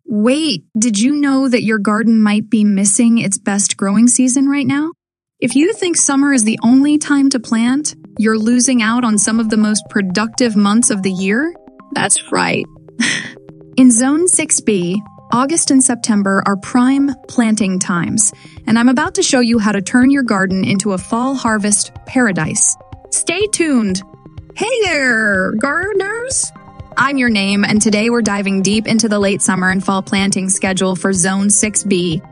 Wait, did you know that your garden might be missing its best growing season right now? If you think summer is the only time to plant, you're losing out on some of the most productive months of the year? That's right. In Zone 6B, August and September are prime planting times, and I'm about to show you how to turn your garden into a fall harvest paradise. Stay tuned! Hey there, gardeners! I'm your name, and today we're diving deep into the late summer and fall planting schedule for Zone 6B.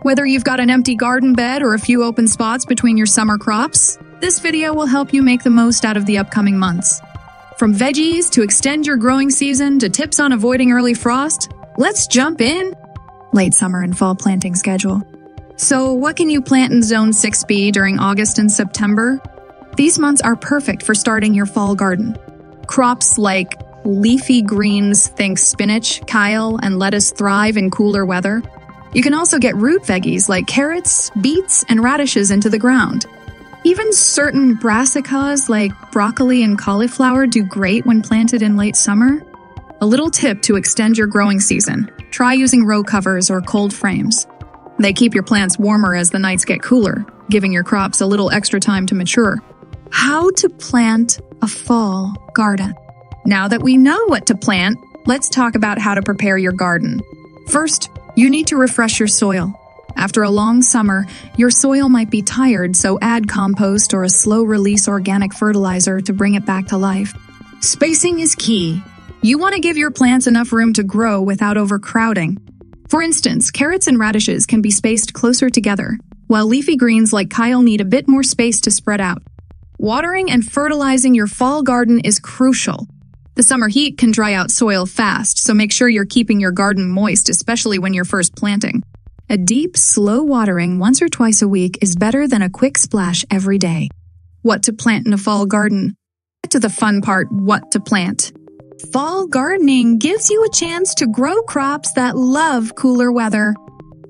Whether you've got an empty garden bed or a few open spots between your summer crops, this video will help you make the most out of the upcoming months. From veggies to extend your growing season to tips on avoiding early frost, let's jump in! Late summer and fall planting schedule. So what can you plant in Zone 6B during August and September? These months are perfect for starting your fall garden. Crops like leafy greens, think spinach, kale, and lettuce thrive in cooler weather. You can also get root veggies like carrots, beets, and radishes into the ground. Even certain brassicas like broccoli and cauliflower do great when planted in late summer. A little tip to extend your growing season: try using row covers or cold frames. They keep your plants warmer as the nights get cooler, giving your crops a little extra time to mature. How to plant a fall garden. Now that we know what to plant, let's talk about how to prepare your garden. First, you need to refresh your soil. After a long summer, your soil might be tired, so add compost or a slow-release organic fertilizer to bring it back to life. Spacing is key. You want to give your plants enough room to grow without overcrowding. For instance, carrots and radishes can be spaced closer together, while leafy greens like kale need a bit more space to spread out. Watering and fertilizing your fall garden is crucial. The summer heat can dry out soil fast, so make sure you're keeping your garden moist, especially when you're first planting. A deep, slow watering once or twice a week is better than a quick splash every day. What to plant in a fall garden? Get to the fun part, what to plant. Fall gardening gives you a chance to grow crops that love cooler weather.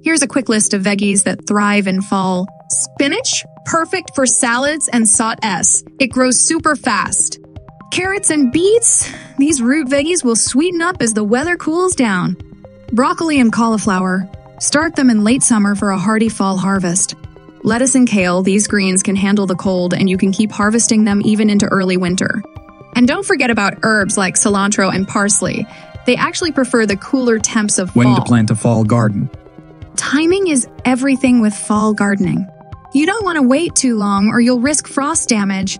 Here's a quick list of veggies that thrive in fall. Spinach, perfect for salads and sautés. It grows super fast. Carrots and beets, these root veggies will sweeten up as the weather cools down. Broccoli and cauliflower, start them in late summer for a hearty fall harvest. Lettuce and kale, these greens can handle the cold and you can keep harvesting them even into early winter. And don't forget about herbs like cilantro and parsley. They actually prefer the cooler temps of fall. When to plant a fall garden. Timing is everything with fall gardening. You don't want to wait too long or you'll risk frost damage.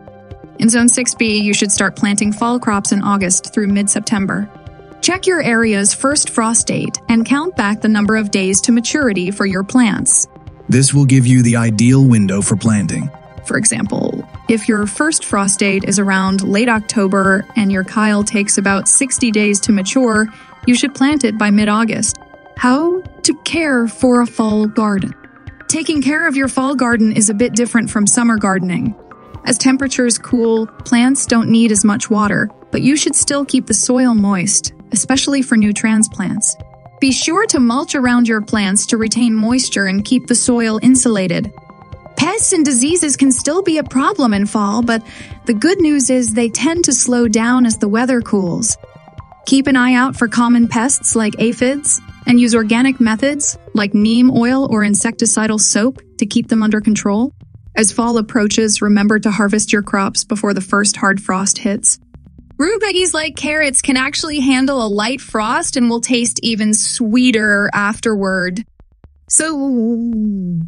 In Zone 6B, you should start planting fall crops in August through mid-September. Check your area's first frost date and count back the number of days to maturity for your plants. This will give you the ideal window for planting. For example, if your first frost date is around late October and your kale takes about 60 days to mature, you should plant it by mid-August. How to care for a fall garden. Taking care of your fall garden is a bit different from summer gardening. As temperatures cool, plants don't need as much water, but you should still keep the soil moist, especially for new transplants. Be sure to mulch around your plants to retain moisture and keep the soil insulated. Pests and diseases can still be a problem in fall, but the good news is they tend to slow down as the weather cools. Keep an eye out for common pests like aphids, and use organic methods like neem oil or insecticidal soap to keep them under control. As fall approaches, remember to harvest your crops before the first hard frost hits. Root veggies like carrots can actually handle a light frost and will taste even sweeter afterward. So,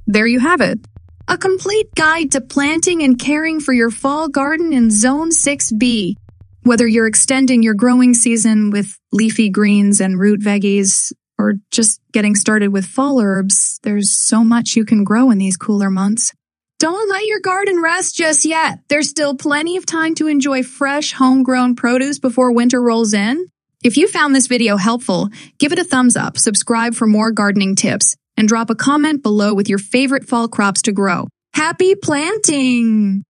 there you have it. A complete guide to planting and caring for your fall garden in Zone 6B. Whether you're extending your growing season with leafy greens and root veggies, or just getting started with fall herbs, there's so much you can grow in these cooler months. Don't let your garden rest just yet. There's still plenty of time to enjoy fresh, homegrown produce before winter rolls in. If you found this video helpful, give it a thumbs up, subscribe for more gardening tips, and drop a comment below with your favorite fall crops to grow. Happy planting!